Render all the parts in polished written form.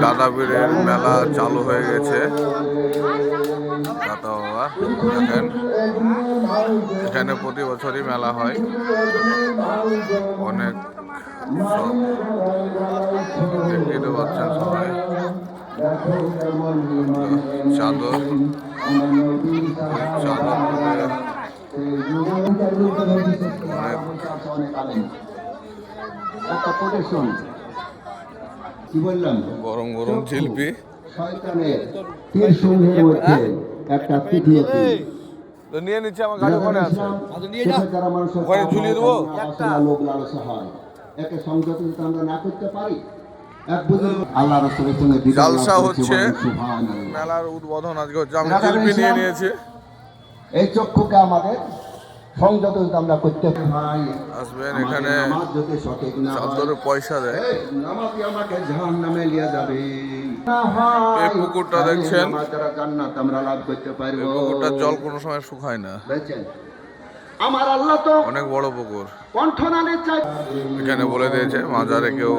দাদাবীরের মেলা চালু হয়ে গেছে। দাদা বাবা দেখেন, এখানে প্রতি বছরই মেলা হয়। অনেক সব দেখতে পাচ্ছেন সবাই, চাদর চাদর কি বললাম, গরম গরম জিলপি। শয়তানের তীর সমূহের মধ্যে একটা তৃতীয়টি তো নিয়ে নিচ্ছে, আমার গাড়ি ওখানে আছে, যারা মানুষের ওখানে ঝুলিয়ে দেবো। লোক লালসা হয়, একে সংযত যদি আমরা না করতে পারি, এক বুঝুন আল্লাহ রাসূলের সঙ্গে জালসা হচ্ছে, মেলার উদ্বোধন আজকে হচ্ছে। আমি জিলপি নিয়ে নিয়েছি। এই চক্ষুকে আমাদের সংযত যদি আমরা করতে পারি, আসবেন এখানে, চাদরের পয়সা দেয়। নামাজি আমাকে জাহান্নামে নিয়ে যাবে। এই পুকুরটা দেখছেন, জান্নাত আমরা লাভ করতে পারবো। এই পুকুরটার জল কোনো সময় শুকায় না, আমার আল্লাহ তো অনেক বড় পুকুর। কণ্ঠনালীর চাই এখানে বলে দিয়েছে মাজারে কেউ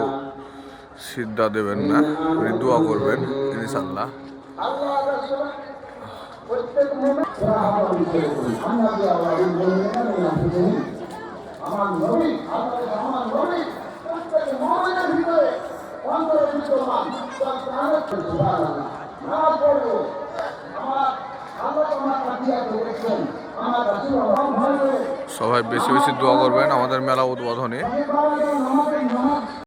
সিদ্ধা দেবেন না, আপনি দোয়া করবেন ইনশাআল্লাহ। সবাই বেশি বেশি দোয়া করবেন আমাদের মেলা উদ্বোধনে।